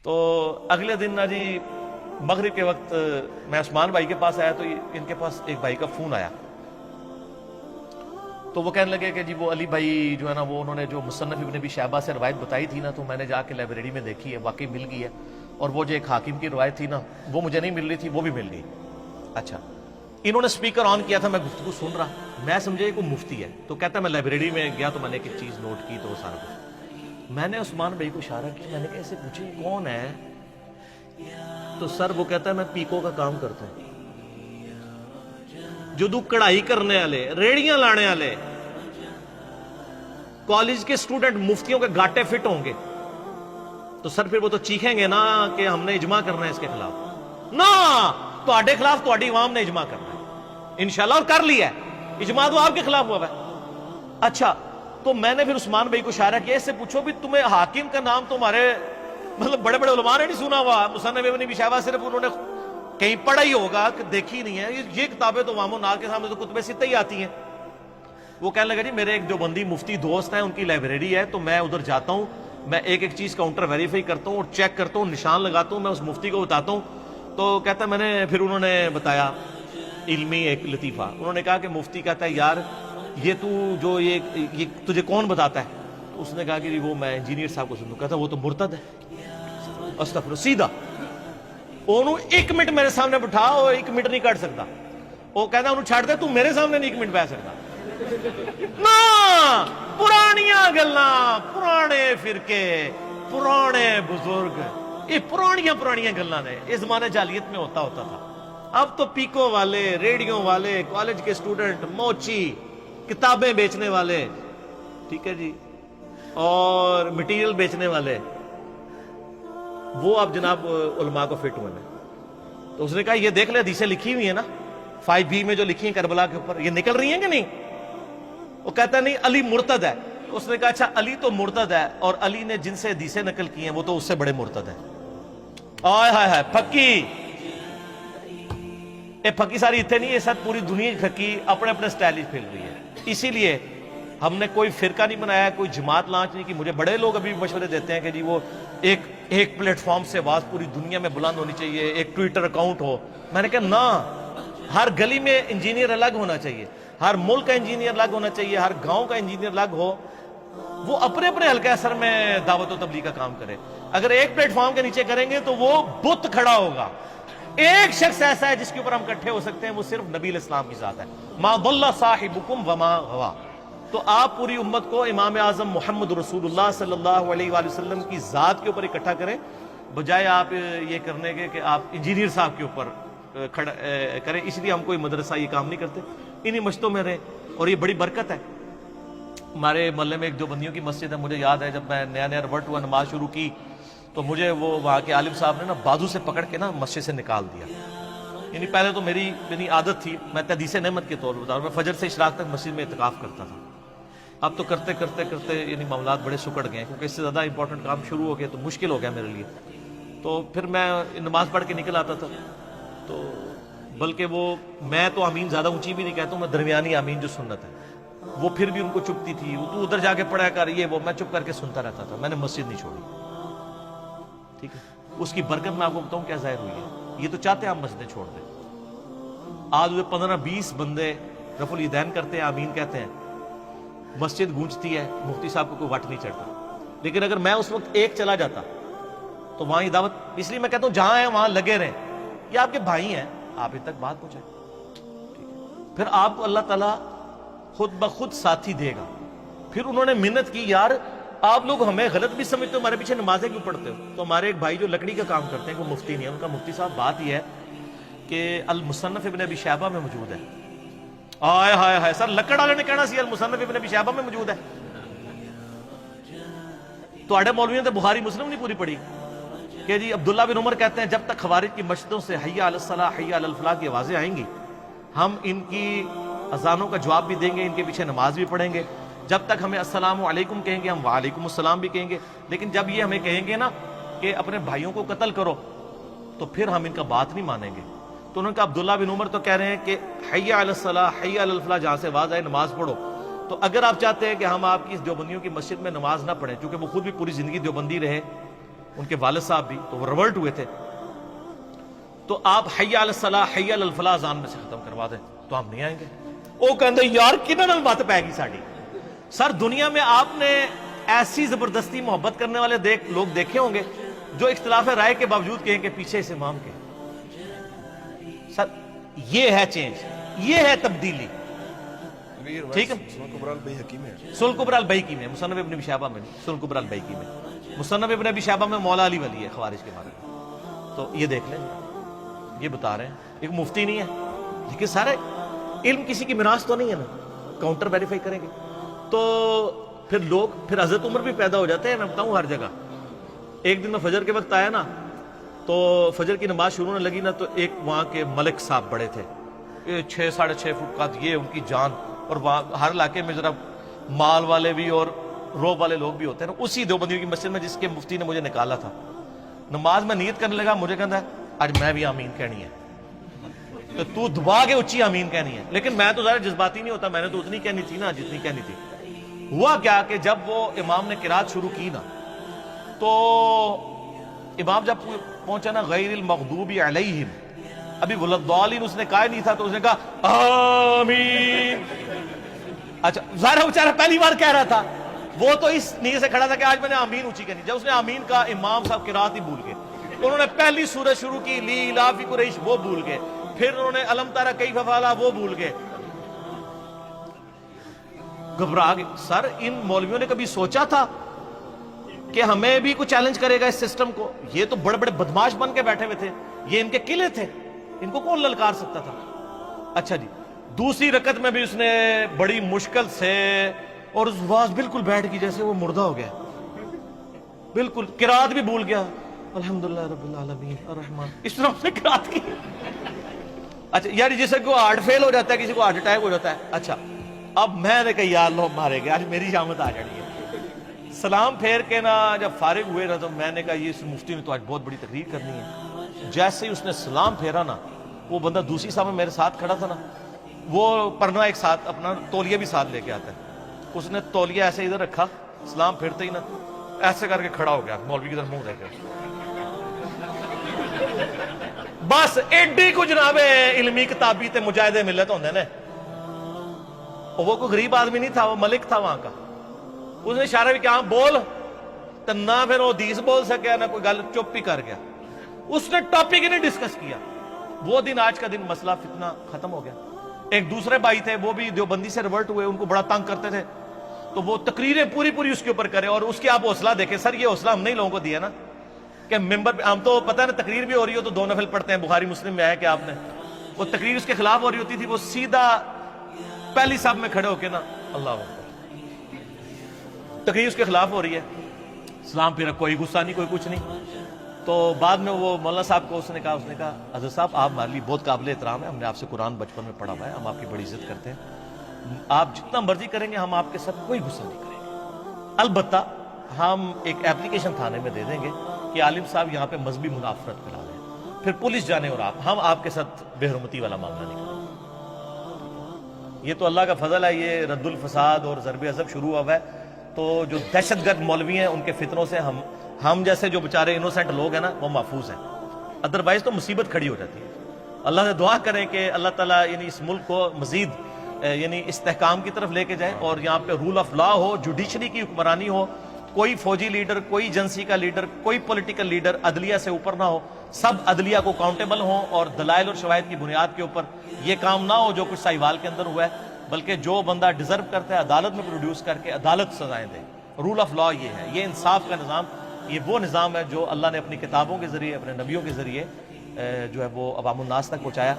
تو اگلے دن نا جی مغرب کے وقت میں عثمان بھائی کے پاس آیا تو ان کے پاس ایک بھائی کا فون آیا، تو وہ کہنے لگے کہ جی وہ علی بھائی جو ہے نا وہ انہوں نے جو مصنف ابن ابی شیبہ سے روایت بتائی تھی نا تو میں نے جا کے لائبریری میں دیکھی ہے، واقعی مل گئی ہے، اور وہ جو ایک حاکم کی روایت تھی نا وہ مجھے نہیں مل رہی تھی، وہ بھی مل گئی۔ اچھا، انہوں نے سپیکر آن کیا تھا، میں گفتگو سن رہا، میں سمجھے کوئی مفتی ہے، تو کہتا ہے میں لائبریری میں گیا تو میں نے ایک چیز نوٹ کی، تو وہ سارا کچھ میں نے عثمان بھائی کو اشارہ کیا، میں نے کہا اسے پوچھے کون ہے، تو سر وہ کہتا ہے میں پیکو کا کام کرتا ہوں، جدو کڑھائی کرنے والے، ریڑیاں لانے والے کالج کے سٹوڈنٹ مفتیوں کے گاٹے فٹ ہوں گے تو سر پھر وہ تو چیخیں گے نا کہ ہم نے اجماع کرنا ہے اس کے خلاف، نا تواڈے خلاف تواڈی عوام نے اجماع کرنا ہے انشاءاللہ، اور کر لیا ہے اجماع، تو آپ کے خلاف ہوا ہے۔ اچھا، تو میں نے پھر عثمان بھائی کو اشارہ کیا، اس سے پوچھو بھی تمہیں حاکم کا نام تمہارے مطلب بڑے بڑے علماء نے نہیں سنا ہوا، مصنف ابن ابی شیبہ صرف انہوں نے کہیں پڑھا ہی ہوگا کہ دیکھی نہیں ہے، یہ کتابیں تو عوام الناس کے سامنے تو کتب ستہ ہی آتی ہیں۔ وہ کہنے لگا جی میرے ایک دیوبندی مفتی دوست ہیں، ان کی لائبریری ہے، تو میں ادھر جاتا ہوں، میں ایک ایک چیز کاؤنٹر ویریفائی کرتا ہوں اور چیک کرتا ہوں، نشان لگاتا ہوں، میں اس مفتی کو بتاتا ہوں۔ تو کہتا ہے میں نے پھر انہوں نے بتایا علمی ایک لطیفہ، انہوں نے کہا کہ مفتی کہتا ہے یار یہ تو جو یہ تجھے کون بتاتا ہے، تو اس نے کہا کہ وہ میں انجینئر صاحب کو سنوں، کہتا ہے وہ تو مرتد ہے، استغفر سیدھا انہوں ایک منٹ میرے سامنے بٹھا، وہ ایک منٹ نہیں کٹ سکتا، وہ کہتا انہوں چھاڑ دے تو میرے سامنے نہیں ایک منٹ بیٹھ سکتا نا، پرانیاں گلاں، پرانے فرقے، پرانے بزرگ، یہ پرانیاں گلاں نے، اس زمانے جاہلیت میں ہوتا تھا۔ اب تو پیکو والے، ریڈیو والے، کالج کے سٹوڈنٹ، موچی، کتابیں بیچنے والے، ٹھیک ہے جی، اور مٹیریل بیچنے والے، وہ اب جناب علماء کو فٹ ہوئے ہیں۔ تو اس نے کہا یہ دیکھ لے حدیثیں لکھی ہوئی ہیں نا 5B میں جو لکھی ہیں کربلا کے اوپر، یہ نکل رہی ہیں کہ نہیں؟ وہ کہتا ہے نہیں علی مرتد ہے۔ اس نے کہا اچھا علی تو مرتد ہے، اور علی نے جن سے حدیثیں نقل کی ہیں وہ تو اس سے بڑے مرتد ہیں۔ آئے ہائے ہائے پھکی، اے پھکی ساری اتنے نہیں، یہ سب پوری دنیا کی پھکی اپنے اپنے سٹائل پھیل رہی ہے۔ اسی لیے ہم نے کوئی فرقہ نہیں بنایا، کوئی جماعت لانچ نہیں کی۔ مجھے بڑے لوگ ابھی مشورے دیتے ہیں کہ جی وہ ایک پلیٹ فارم سے آواز پوری دنیا میں بلند ہونی چاہیے، ایک ٹویٹر اکاؤنٹ ہو۔ میں نے کہا نہ، ہر گلی میں انجینئر الگ ہونا چاہیے، ہر ملک کا انجینئر الگ ہونا چاہیے، ہر گاؤں کا انجینئر الگ ہو، وہ اپنے اپنے حلقہ اثر میں دعوت و تبلیغ کا کام کرے۔ اگر ایک پلیٹ فارم کے نیچے کریں گے تو وہ بت کھڑا ہوگا۔ ایک شخص ایسا ہے جس کے اوپر ہم اکٹھے ہو سکتے ہیں، وہ صرف نبی علیہ السلام کی ذات ہے، ما ضل صاحبکم وما غوا۔ تو آپ پوری امت کو امام اعظم محمد رسول اللہ صلی اللہ علیہ وآلہ وسلم کی ذات کے اوپر اکٹھا کریں، بجائے آپ یہ کرنے کے کہ آپ انجینئر صاحب کے اوپر کھڑا کریں۔ اس لیے ہم کوئی مدرسہ یہ کام نہیں کرتے، انہی مشتوں میں رہیں، اور یہ بڑی برکت ہے۔ ہمارے محلے میں ایک دیوبندیوں کی مسجد ہے، مجھے یاد ہے جب میں نیا ریورٹ ہوا نماز شروع کی تو مجھے وہ وہاں کے عالم صاحب نے نا بازو سے پکڑ کے نا مسجد سے نکال دیا۔ یعنی پہلے تو میری عادت تھی، میں تحدیث نعمت کے طور پر بتا رہا ہوں، میں فجر سے اشراق تک مسجد میں اعتکاف کرتا تھا۔ اب تو کرتے یعنی معاملات بڑے سکڑ گئے ہیں، کیونکہ اس سے زیادہ امپورٹنٹ کام شروع ہو گیا تو مشکل ہو گیا میرے لیے۔ تو پھر میں نماز پڑھ کے نکل آتا تھا، تو بلکہ وہ میں تو آمین زیادہ اونچی بھی نہیں کہتا ہوں، میں درمیانی آمین جو سنت ہے وہ پھر بھی ان کو چپتی تھی، تو ادھر جا کے پڑھا کر یہ وہ، میں چپ کر کے سنتا رہتا تھا، میں نے مسجد نہیں چھوڑی، ٹھیک ہے۔ اس کی برکت میں آپ کو بتاؤں کیا ظاہر ہوئی ہے، یہ تو چاہتے ہیں آپ مسجدیں چھوڑ دیں۔ آج 15-20 بندے رفع الیدین کرتے ہیں، آمین کہتے ہیں، مسجد گونجتی ہے، مفتی صاحب کو کوئی وٹ نہیں چڑھتا۔ لیکن اگر میں اس وقت ایک چلا جاتا تو وہاں یہ دعوت، اس لیے میں کہتا ہوں جہاں ہیں وہاں لگے رہیں، یہ آپ کے بھائی ہیں، آپ ان تک بات پہنچائیں، پھر آپ کو اللہ تعالیٰ خود بخود ساتھی دے گا۔ پھر انہوں نے منت کی یار آپ لوگ ہمیں غلط بھی سمجھتے ہو، ہمارے پیچھے نمازیں کیوں پڑھتے ہو؟ تو ہمارے ایک بھائی جو لکڑی کا کام کرتے ہیں، وہ مفتی نہیں ہے، ان کا مفتی صاحب بات یہ ہے کہ المصنف ابن ابی شیبہ میں موجود ہے۔ آئے ہائے ہائے سر، لکڑ والے نے کہنا سی المصنف ابن ابی شیبہ میں موجود ہے، تو آڑے مولویوں نے بخاری مسلم نہیں پوری پڑھی کہ جی عبداللہ بن عمر کہتے ہیں جب تک خوارج کی مسجدوں سے حی علی الصلاح حی علی الفلاح کی آوازیں آئیں گی، ہم ان کی اذانوں کا جواب بھی دیں گے، ان کے پیچھے نماز بھی پڑھیں گے۔ جب تک ہمیں السلام علیکم کہیں گے ہم وعلیکم السلام بھی کہیں گے، لیکن جب یہ ہمیں کہیں گے نا کہ اپنے بھائیوں کو قتل کرو تو پھر ہم ان کا بات نہیں مانیں گے۔ تو انہوں نے کہا عبداللہ بن عمر تو کہہ رہے ہیں کہ حی علی الصلاح حی علی الفلاح جہاں سے آواز آئے نماز پڑھو، تو اگر آپ چاہتے ہیں کہ ہم آپ کی اس دیوبندیوں کی مسجد میں نماز نہ پڑھیں، چونکہ وہ خود بھی پوری زندگی دیوبندی رہے، ان کے والد صاحب بھی، تو وہ ریولٹ ہوئے تھے، تو آپ حی علی الصلاح حی علی الفلاح اذان میں سے ختم کروا دیں تو ہم نہیں آئیں گے۔ وہ کہتے یار کنہاں نال مت پے گی ساڈی۔ سر دنیا میں آپ نے ایسی زبردستی محبت کرنے والے لوگ دیکھے ہوں گے جو اختلاف رائے کے باوجود کہیں کہ پیچھے اس امام کے۔ سر یہ ہے چینج، یہ ہے تبدیلی، ٹھیک ہے۔ سنن کبری البیہقی میں ہے، سنن کبری البیہقی میں، مصنف ابن ابی شیبہ میں نہیں، سنن کبری البیہقی میں، مصنف ابن ابی شیبہ میں مولا علی ولی ہے خوارج کے بارے میں، تو یہ دیکھ لیں، یہ بتا رہے ہیں، ایک مفتی نہیں ہے لیکن سارے علم کسی کی میراث تو نہیں ہے نا، کاؤنٹر ویریفائی کریں گے تو پھر لوگ، پھر حضرت عمر بھی پیدا ہو جاتے ہیں، میں بتاؤں ہر جگہ۔ ایک دن میں فجر کے وقت آیا نا تو فجر کی نماز شروع ہونے لگی نا، تو ایک وہاں کے ملک صاحب بڑے تھے، 6 ساڑھے 6 فٹ قد، یہ ان کی جان، اور وہاں ہر علاقے میں ذرا مال والے بھی اور روب والے لوگ بھی ہوتے ہیں نا، اسی دیوبندیوں کی مسجد میں جس کے مفتی نے مجھے نکالا تھا، نماز میں نیت کرنے لگا، مجھے کہتا ہے آج میں بھی آمین کہنی ہے، تو دبا کے اچھی آمین کہنی ہے، لیکن میں تو ظاہر جذباتی نہیں ہوتا، میں نے تو اتنی کہنی تھی نا جتنی کہنی تھی۔ ہوا کیا کہ جب وہ امام نے قرات شروع کی نا تو امام جب پہنچا نا غیر المغضوب علیہم، ابھی ولضالین اس نے کہا نہیں تھا تو اس نے کہا آمین۔ اچھا ظاہر وہ بیچارہ پہلی بار کہہ رہا تھا، وہ تو اس نیت سے کھڑا تھا کہ آج میں نے آمین اونچی کرنی۔ جب اس نے آمین کہا امام صاحب قرات ہی بھول گئے، انہوں نے پہلی سورت شروع کی لی لا فی قریش وہ بھول گئے، پھر انہوں نے الم تری کیف فعل وہ بھول گئے، گھبرا گئے۔ سر ان مولویوں نے کبھی سوچا تھا کہ ہمیں بھی کچھ چیلنج کرے گا اس سسٹم کو؟ یہ تو بڑے بڑے بدماش بن کے بیٹھے ہوئے تھے، یہ ان کے قلعے تھے، ان کو کون للکار سکتا تھا؟ اچھا جی، دوسری رکعت میں بھی اس نے بڑی مشکل سے، اور اس آواز بالکل بیٹھ گئی جیسے وہ مردہ ہو گیا، بالکل قرات بھی بھول گیا، الحمدللہ رب العالمین الرحمن، اس طرح اس نے قرات کی۔ اچھا یار جسے کو ہارٹ فیل ہو جاتا ہے، کسی کو ہارٹ اٹیک ہو جاتا ہے، اچھا اب میں نے کہا یا اللہ مارے گئے، آج میری شامت آ جانی ہے۔ سلام پھیر کے نا جب فارغ ہوئے نا تو میں نے کہا یہ اس مفتی نے تو آج بہت بڑی تقریر کرنی ہے۔ جیسے ہی اس نے سلام پھیرا نا، وہ بندہ دوسری صاحب میرے ساتھ کھڑا تھا نا، وہ پرنا ایک ساتھ اپنا تولیہ بھی ساتھ لے کے آتا ہے، اس نے تولیہ ایسے ادھر رکھا، سلام پھیرتے ہی نا ایسے کر کے کھڑا ہو گیا، مولوی کی طرف منہ دے کے، بس ایڈی کو جناب علمی کتابی تے مجاہدے ملت ہوندے نے۔ وہ کوئی غریب آدمی نہیں تھا، وہ ملک تھا وہاں کا، اس نے اشارہ بھی کیا بول، تو نہ پھر وہ حدیث بول سکیا نہ کوئی گل، چپ ہی کر گیا، اس نے ٹاپک ہی نہیں ڈسکس کیا۔ وہ دن آج کا دن مسئلہ فتنہ ختم ہو گیا۔ ایک دوسرے بھائی تھے، وہ بھی دیوبندی سے ریورٹ ہوئے، ان کو بڑا تنگ کرتے تھے، تو وہ تقریریں پوری اس کے اوپر کرے، اور اس کی آپ حوصلہ دیکھیں سر، یہ حوصلہ ہم نے لوگوں کو دیا نا کہ ممبر پہ، ہم تو پتہ ہے نا تقریر بھی ہو رہی ہو تو 2 نفل پڑھتے ہیں، بخاری مسلم میں آیا کہ آپ نے، وہ تقریر اس کے خلاف ہو رہی ہوتی تھی، وہ سیدھا پہلی صف میں کھڑے ہو کے نا اللہ اکبر، تقریر اس کے خلاف ہو رہی ہے، سلام پھر کوئی غصہ نہیں کوئی کچھ نہیں۔ تو بعد میں وہ مولانا صاحب کو اس نے کہا حضرت صاحب آپ ہمارے لیے بہت قابل احترام ہے، ہم نے آپ سے قرآن بچپن میں پڑھا ہوا ہے، ہم آپ کی بڑی عزت کرتے ہیں، آپ جتنا مرضی کریں گے ہم آپ کے ساتھ کوئی غصہ نہیں کریں گے، البتہ ہم ایک ایپلیکیشن تھانے میں دے دیں گے کہ عالم صاحب یہاں پہ مذہبی منافرت پھیلا رہے ہیں، پھر پولیس جانے اور ہم آپ کے ساتھ بے حرمتی والا معاملہ نہیں کریں گے۔ یہ تو اللہ کا فضل ہے، یہ رد الفساد اور ضرب عضب شروع ہوا ہے، تو جو دہشت گرد مولوی ہیں ان کے فتنوں سے ہم جیسے جو بیچارے انوسینٹ لوگ ہیں نا وہ محفوظ ہیں، ادروائز تو مصیبت کھڑی ہو جاتی ہے۔ اللہ سے دعا کریں کہ اللہ تعالیٰ یعنی اس ملک کو مزید یعنی استحکام کی طرف لے کے جائے، اور یہاں پہ رول آف لا ہو، جوڈیشری کی حکمرانی ہو، کوئی فوجی لیڈر، کوئی ایجنسی کا لیڈر، کوئی پولیٹیکل لیڈر عدلیہ سے اوپر نہ ہو، سب عدلیہ کو اکاؤنٹیبل ہوں، اور دلائل اور شواہد کی بنیاد کے اوپر یہ کام نہ ہو جو کچھ ساہیوال کے اندر ہوا ہے، بلکہ جو بندہ ڈیزرو کرتا ہے عدالت میں پروڈیوس کر کے عدالت سزائیں دے۔ رول آف لا یہ ہے، یہ انصاف کا نظام، یہ وہ نظام ہے جو اللہ نے اپنی کتابوں کے ذریعے، اپنے نبیوں کے ذریعے جو ہے وہ عوام الناس تک پہنچایا۔